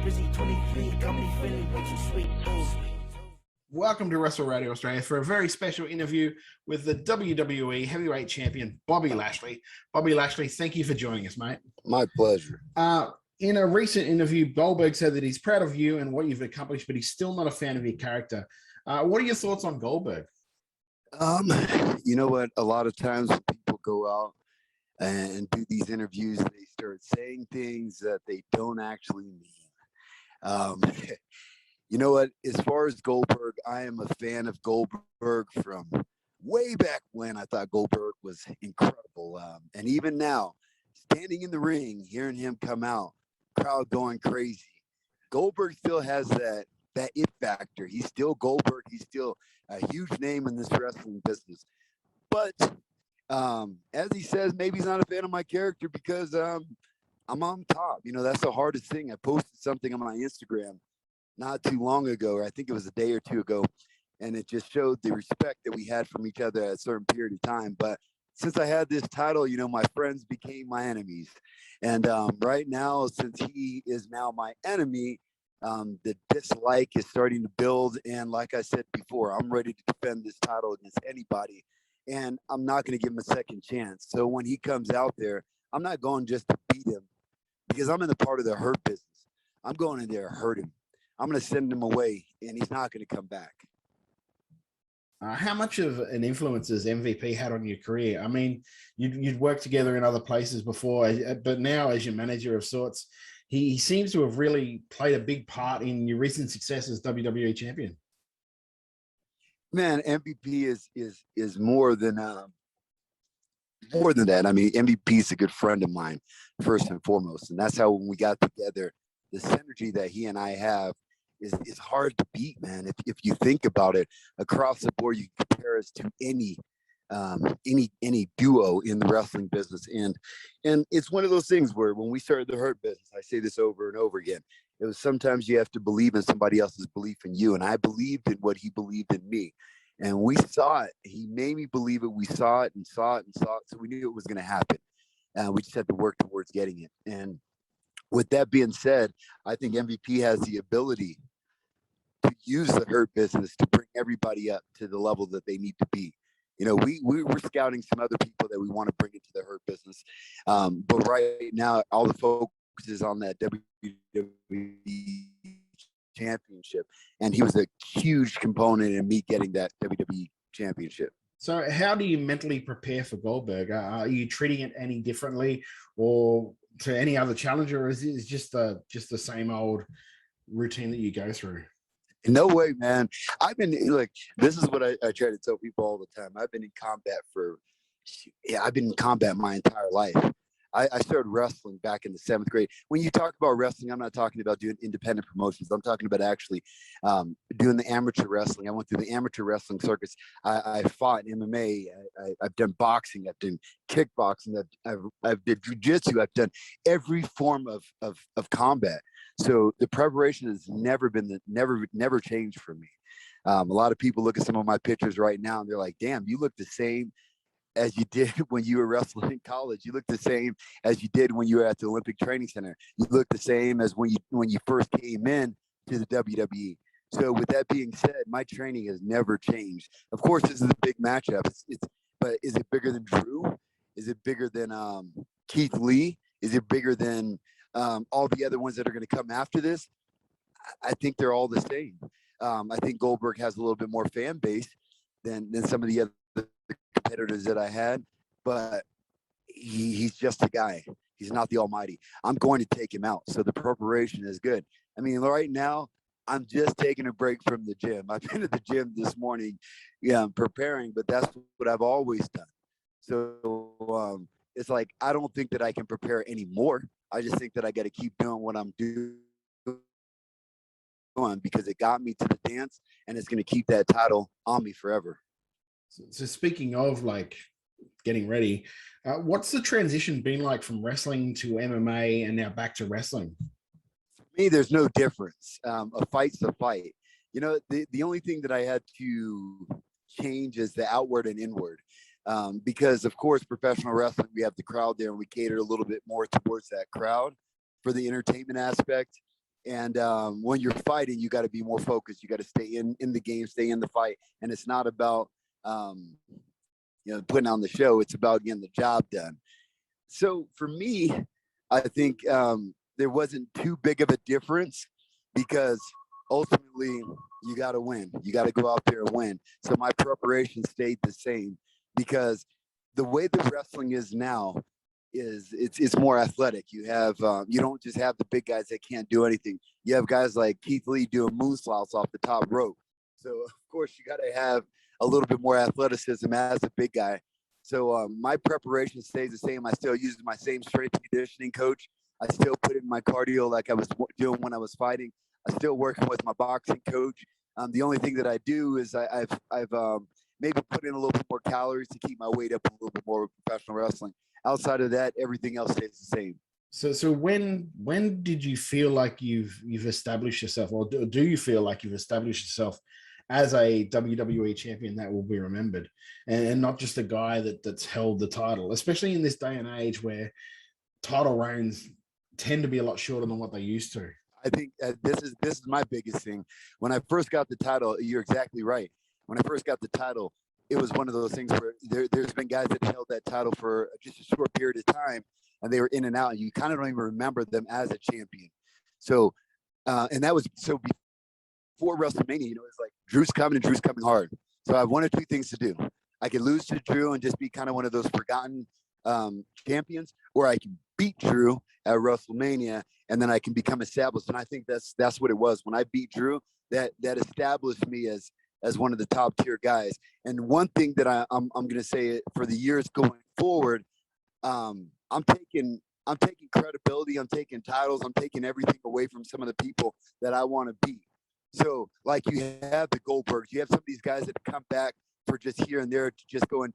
busy 23, got me feeling way too sweet. Ooh. Welcome to Wrestle Radio Australia for a very special interview with the WWE Heavyweight Champion Bobby Lashley. Bobby Lashley, thank you for joining us, mate. My pleasure. In a recent interview, Goldberg said that he's proud of you and what you've accomplished, but he's still not a fan of your character. What are your thoughts on Goldberg? You know what? A lot of times when people go out and do these interviews, they start saying things that they don't actually mean. You know what? As far as Goldberg, I am a fan of Goldberg from way back when. I thought Goldberg was incredible. And even now, standing in the ring, hearing him come out, crowd going crazy. Goldberg still has that it factor. He's still Goldberg. He's still a huge name in this wrestling business. But as he says, maybe he's not a fan of my character because I'm on top. You know, that's the hardest thing. I posted something on my Instagram not too long ago, or I think it was a day or two ago, and it just showed the respect that we had from each other at a certain period of time. But since I had this title, you know, my friends became my enemies. And right now, since he is now my enemy, the dislike is starting to build. And like I said before, I'm ready to defend this title against anybody. And I'm not going to give him a second chance. So when he comes out there, I'm not going just to beat him because I'm in the part of the hurt business. I'm going in there to hurt him. I'm going to send him away, and he's not going to come back. How much of an influence has MVP had on your career? I mean, you'd worked together in other places before, but now as your manager of sorts, he seems to have really played a big part in your recent success as WWE Champion. Man, MVP is more than that. I mean, MVP is a good friend of mine, first and foremost, and that's how when we got together, the synergy that he and I have is hard to beat, man. If you think about it, across the board, you compare us to any duo in the wrestling business, and it's one of those things where when we started the Hurt business, I say this over and over again. It was sometimes you have to believe in somebody else's belief in you, and I believed in what he believed in me, and we saw it. He made me believe it. We saw it and saw it and saw it, so we knew it was going to happen. We just had to work towards getting it. And with that being said, I think MVP has the ability to use the Hurt business to bring everybody up to the level that they need to be. You know, we're scouting some other people that we want to bring into the Hurt business. But right now, all the focus is on that WWE Championship. And he was a huge component in me getting that WWE Championship. So how do you mentally prepare for Goldberg? Are you treating it any differently or to any other challenger, or is it just the same old routine that you go through? No way, man. I've been like, this is what I try to tell people all the time. I've been in combat my entire life. I started wrestling back in the 7th grade. When you talk about wrestling, I'm not talking about doing independent promotions. I'm talking about actually doing the amateur wrestling. I went through the amateur wrestling circuits. I fought in MMA. I've done boxing. I've done kickboxing. I've done jiu-jitsu. I've done every form of combat. So the preparation has never changed for me. A lot of people look at some of my pictures right now and they're like, damn, you look the same as you did when you were wrestling in college. You look the same as you did when you were at the Olympic Training Center. You look the same as when you first came in to the WWE. So with that being said, my training has never changed. Of course, this is a big matchup. But is it bigger than Drew? Is it bigger than Keith Lee? Is it bigger than all the other ones that are going to come after this? I think they're all the same. I think Goldberg has a little bit more fan base than some of the other competitors that I had, but he's just a guy. He's not the almighty. I'm going to take him out. So the preparation is good. I mean, right now, I'm just taking a break from the gym. I've been at the gym this morning, I'm preparing, but that's what I've always done. So it's like, I don't think that I can prepare anymore. I just think that I got to keep doing what I'm doing because it got me to the dance and it's going to keep that title on me forever. So speaking of like getting ready, what's the transition been like from wrestling to MMA and now back to wrestling? For me, there's no difference. A fight's a fight. You know, the only thing that I had to change is the outward and inward. Because of course, professional wrestling, we have the crowd there and we cater a little bit more towards that crowd for the entertainment aspect. And when you're fighting, you got to be more focused. You got to stay in the game, stay in the fight. And it's not about, putting on the show. It's about getting the job done. So for me, I think there wasn't too big of a difference because ultimately you got to win. You got to go out there and win. So my preparation stayed the same because the way the wrestling is now is it's more athletic. You have you don't just have the big guys that can't do anything. You have guys like Keith Lee doing moonsaults off the top rope. So of course you got to have a little bit more athleticism as a big guy. So my preparation stays the same. I still use my same strength and conditioning coach. I still put in my cardio like I was doing when I was fighting. I'm still working with my boxing coach. The only thing that I do is I've maybe put in a little bit more calories to keep my weight up a little bit more with professional wrestling. Outside of that, everything else stays the same. So when did you feel like you've established yourself, or do you feel like you've established yourself as a WWE champion that will be remembered, and not just a guy that's held the title, especially in this day and age where title reigns tend to be a lot shorter than what they used to? I think this is my biggest thing. When I first got the title, you're exactly right. When I first got the title, it was one of those things where there's been guys that held that title for just a short period of time, and they were in and out, and you kind of don't even remember them as a champion. So, and that was so before WrestleMania. It's like Drew's coming and Drew's coming hard. So I have one or two things to do. I could lose to Drew and just be kind of one of those forgotten champions, or I can beat Drew at WrestleMania and then I can become established. And I think that's what it was. When I beat Drew, that established me as one of the top tier guys. And one thing that I'm going to say for the years going forward, I'm taking credibility, I'm taking titles, I'm taking everything away from some of the people that I want to beat. So like you have the Goldbergs, you have some of these guys that come back for just here and there to just go and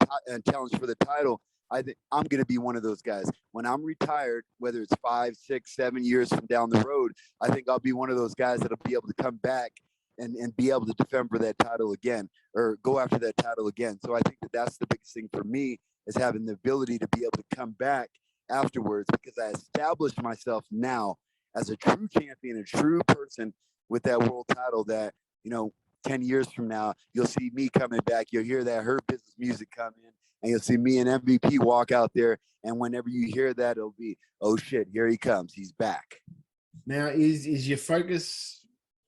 challenge for the title. I think I'm going to be one of those guys. When I'm retired, whether it's 5, 6, 7 years from down the road, I think I'll be one of those guys that'll be able to come back and be able to defend for that title again, or go after that title again. So I think that's the biggest thing for me, is having the ability to be able to come back afterwards, because I established myself now as a true champion, a true person with that world title that, 10 years from now, you'll see me coming back. You'll hear that Hurt Business music come in, and you'll see me and MVP walk out there. And whenever you hear that, it'll be, oh shit, here he comes. He's back. Now, is your focus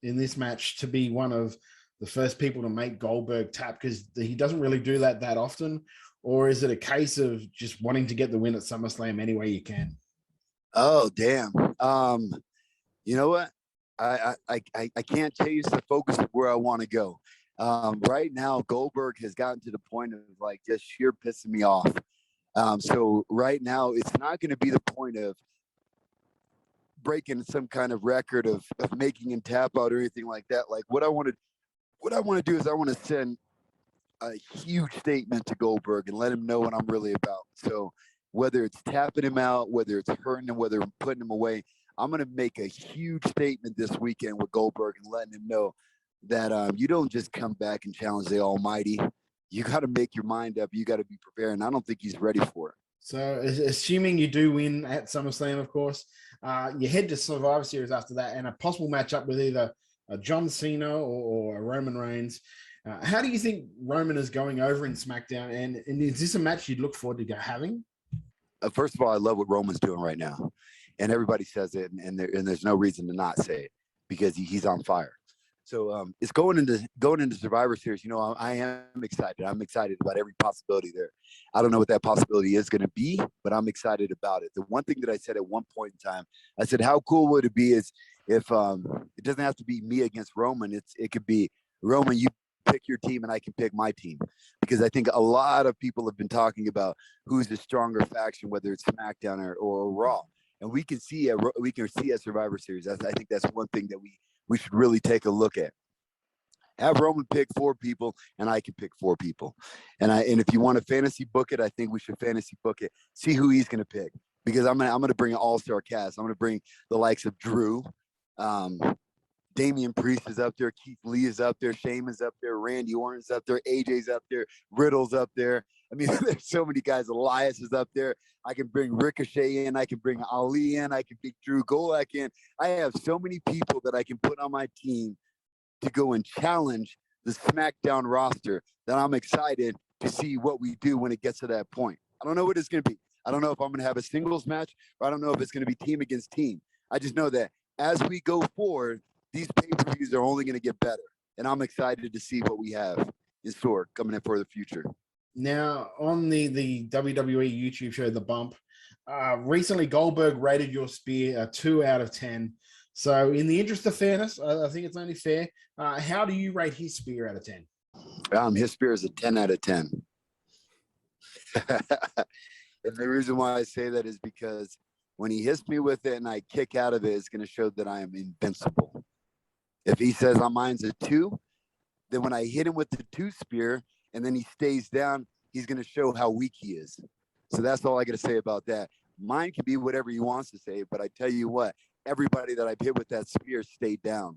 in this match to be one of the first people to make Goldberg tap, because he doesn't really do that often? Or is it a case of just wanting to get the win at SummerSlam any way you can? Oh, damn. You know what? I can't change the focus of where I want to go. Right now, Goldberg has gotten to the point of like just sheer pissing me off. So right now, it's not going to be the point of breaking some kind of record of making him tap out or anything like that. Like what I want to do is I want to send a huge statement to Goldberg and let him know what I'm really about. So whether it's tapping him out, whether it's hurting him, whether I'm putting him away, I'm going to make a huge statement this weekend with Goldberg and letting him know that you don't just come back and challenge the Almighty. You got to make your mind up. You got to be prepared. And I don't think he's ready for it. So assuming you do win at SummerSlam, of course, you head to Survivor Series after that, and a possible matchup with either John Cena or Roman Reigns. How do you think Roman is going over in SmackDown? And is this a match you'd look forward to having? First of all, I love what Roman's doing right now. And everybody says it, and there's no reason to not say it, because he's on fire. So it's going into Survivor Series. I am excited. I'm excited about every possibility there. I don't know what that possibility is going to be, but I'm excited about it. The one thing that I said at one point in time, I said, how cool would it be is if it doesn't have to be me against Roman. It could be, Roman, you pick your team and I can pick my team. Because I think a lot of people have been talking about who's the stronger faction, whether it's SmackDown or Raw. And we can see at Survivor Series. I think that's one thing that we should really take a look at. Have Roman pick 4 people, and I can pick 4 people. And if you want to fantasy book it, I think we should fantasy book it. See who he's going to pick, because I'm gonna bring an all-star cast. I'm gonna bring the likes of Drew, Damian Priest is up there. Keith Lee is up there. Sheamus up there. Randy Orton's up there. AJ's up there. Riddle's up there. I mean, there's so many guys. Elias is up there. I can bring Ricochet in. I can bring Ali in. I can bring Drew Gulak in. I have so many people that I can put on my team to go and challenge the SmackDown roster that I'm excited to see what we do when it gets to that point. I don't know what it's going to be. I don't know if I'm going to have a singles match, or I don't know if it's going to be team against team. I just know that as we go forward, these pay-per-views are only going to get better. And I'm excited to see what we have in store coming in for the future. Now, on the WWE YouTube show, The Bump, recently Goldberg rated your spear a 2 out of 10. So in the interest of fairness, I think it's only fair. How do you rate his spear out of 10? His spear is a 10 out of 10. And the reason why I say that is because when he hits me with it and I kick out of it, it's going to show that I am invincible. If he says mine's a 2, then when I hit him with the 2 spear and then he stays down, he's going to show how weak he is. So that's all I got to say about that. Mine can be whatever he wants to say, but I tell you what, everybody that I've hit with that spear stayed down.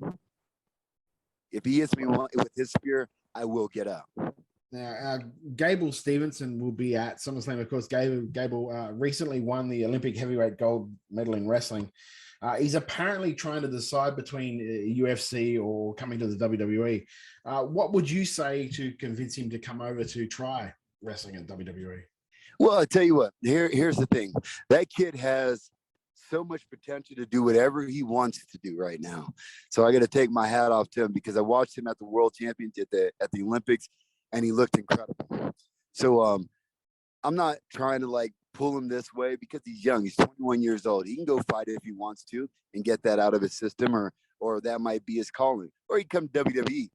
If he hits me with his spear, I will get up. Now, Gable Stevenson will be at SummerSlam. Of course, Gable recently won the Olympic heavyweight gold medal in wrestling. He's apparently trying to decide between UFC or coming to the WWE. What would you say to convince him to come over to try wrestling in WWE? Well, I tell you what, here's the thing. That kid has so much potential to do whatever he wants to do right now. So I got to take my hat off to him because I watched him at the World Championship at the Olympics, and he looked incredible. So I'm not trying to like pull him this way because he's young. He's 21 years old. He can go fight if he wants to and get that out of his system, or that might be his calling, or he can come to WWE.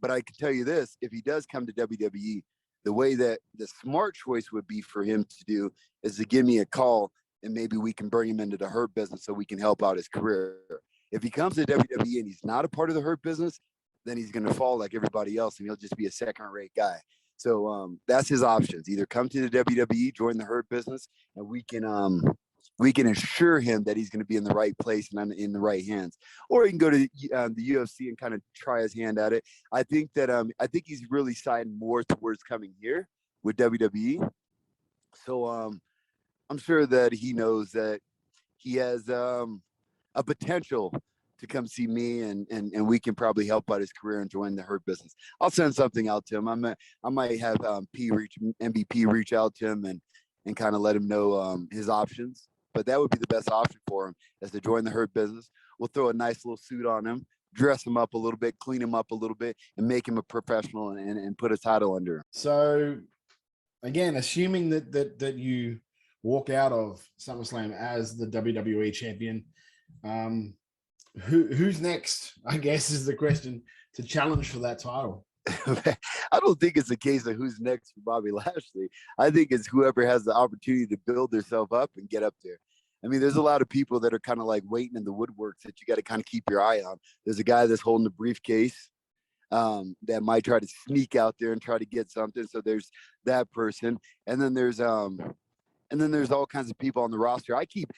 But I can tell you this, if he does come to WWE, the way that the smart choice would be for him to do is to give me a call, and maybe we can bring him into the Hurt Business so we can help out his career. If he comes to WWE and he's not a part of the Hurt Business, then he's going to fall like everybody else, and he'll just be a second-rate guy. So that's his options. Either come to the WWE, join the Hurt Business, and we can assure him that he's going to be in the right place and in the right hands. Or he can go to the UFC and kind of try his hand at it. I think he's really siding more towards coming here with WWE. So I'm sure that he knows that he has a potential to come see me, and we can probably help out his career and join the Hurt Business. I'll send something out to him. I might have MVP reach out to him and kind of let him know his options. But that would be the best option for him, is to join the Hurt Business. We'll throw a nice little suit on him, dress him up a little bit, clean him up a little bit, and make him a professional and put a title under him. So again, assuming that you walk out of SummerSlam as the WWE champion, who's next, I guess, is the question, to challenge for that title? I don't think it's a case of who's next for Bobby Lashley. I think it's whoever has the opportunity to build themselves up and get up there. I mean, there's a lot of people that are kind of like waiting in the woodworks that you got to kind of keep your eye on. There's a guy that's holding the briefcase that might try to sneak out there and try to get something. So there's that person. And then there's all kinds of people on the roster. I keep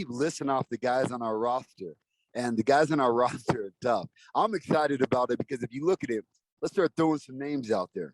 listing off the guys on our roster. And the guys on our roster are tough. I'm excited about it because if you look at it, let's start throwing some names out there.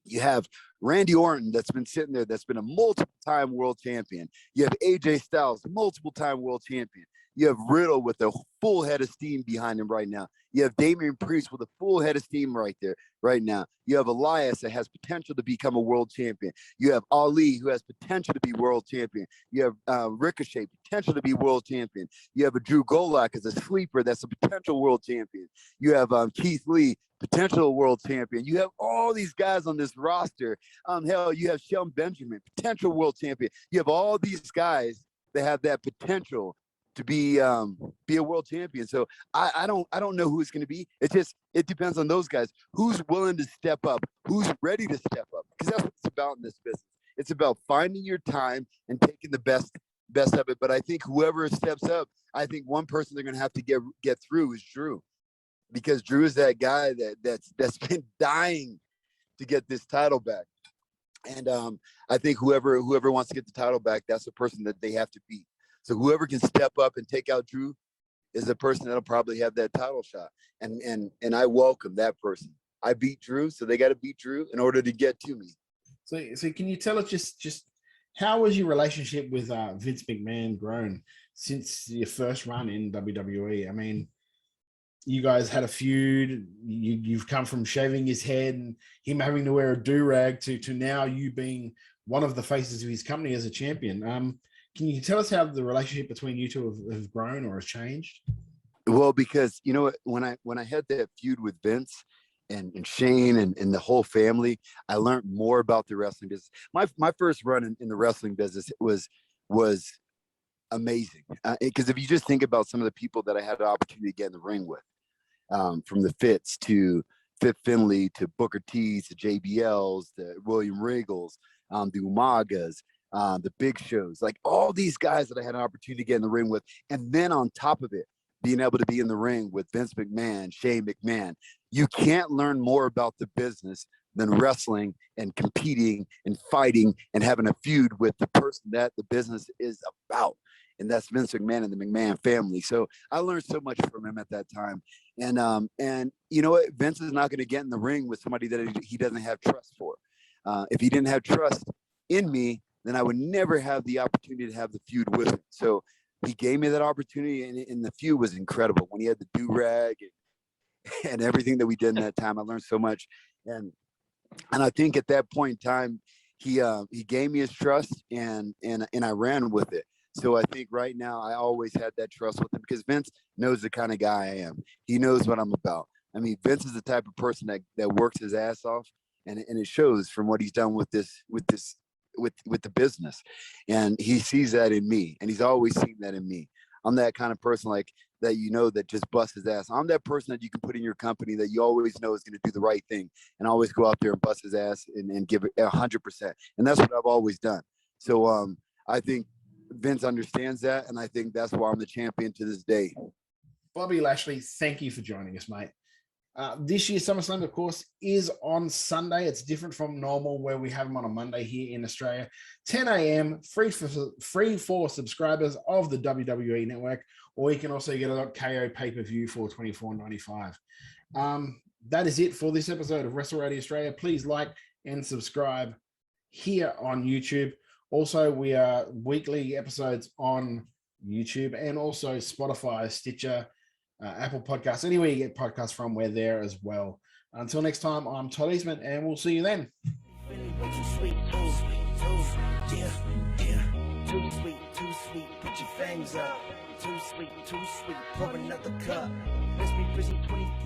You have Randy Orton, that's been sitting there, that's been a multiple-time world champion. You have AJ Styles, multiple-time world champion. You have Riddle with a full head of steam behind him right now. You have Damian Priest with a full head of steam right there, right now. You have Elias that has potential to become a world champion. You have Ali, who has potential to be world champion. You have Ricochet, potential to be world champion. You have a Drew Gulak as a sleeper that's a potential world champion. You have Keith Lee, potential world champion. You have all these guys on this roster. Hell, you have Shelton Benjamin, potential world champion. You have all these guys that have that potential to be a world champion. So I don't know who it's going to be. It depends on those guys. Who's willing to step up? Who's ready to step up? Because that's what it's about in this business. It's about finding your time and taking the best of it. But I think whoever steps up, I think one person they're going to have to get through is Drew, because Drew is that guy that's been dying to get this title back. And I think whoever wants to get the title back, that's the person that they have to beat. So whoever can step up and take out Drew is the person that'll probably have that title shot. And I welcome that person. I beat Drew, so they got to beat Drew in order to get to me. So can you tell us just how was your relationship with Vince McMahon grown since your first run in WWE? I mean, you guys had a feud. You've come from shaving his head and him having to wear a do-rag to now you being one of the faces of his company as a champion. Can you tell us how the relationship between you two have grown or has changed? Well, because you know when I had that feud with Vince and Shane and the whole family, I learned more about the wrestling business. My first run in the wrestling business was amazing. Because if you just think about some of the people that I had the opportunity to get in the ring with, from the Fitz to Fit Finley to Booker T's to JBLs to William Regals, the Umagas, the Big Shows, like all these guys that I had an opportunity to get in the ring with. And then on top of it, being able to be in the ring with Vince McMahon, Shane McMahon, you can't learn more about the business than wrestling and competing and fighting and having a feud with the person that the business is about. And that's Vince McMahon and the McMahon family. So I learned so much from him at that time. And you know what? Vince is not going to get in the ring with somebody that he doesn't have trust for. If he didn't have trust in me, then I would never have the opportunity to have the feud with him. So he gave me that opportunity, and the feud was incredible. When he had the do-rag and everything that we did in that time, I learned so much. And I think at that point in time, he gave me his trust, and I ran with it. So I think right now I always had that trust with him because Vince knows the kind of guy I am. He knows what I'm about. I mean, Vince is the type of person that works his ass off, and it shows from what he's done with the business. And he sees that in me, and he's always seen that in me. I'm that kind of person like that, that just busts his ass. I'm that person that you can put in your company that you always know is going to do the right thing and always go out there and bust his ass and give it 100%. And that's what I've always done. So I think Vince understands that, and I think that's why I'm the champion to this day. Bobby Lashley, thank you for joining us, mate. This year's SummerSlam, of course, is on Sunday. It's different from normal where we have them on a Monday here in Australia. 10 a.m., free for subscribers of the WWE Network, or you can also get it on KO pay-per-view for $24.95. That is it for this episode of Wrestle Radio Australia. Please like and subscribe here on YouTube. Also, we are weekly episodes on YouTube and also Spotify, Stitcher, Apple Podcasts. Anywhere you get podcasts from, we're there as well. Until next time, I'm Todd Eastman, and we'll see you then. Too sweet, put your fangs up. Too sweet, pour another cup. Let's be busy 24.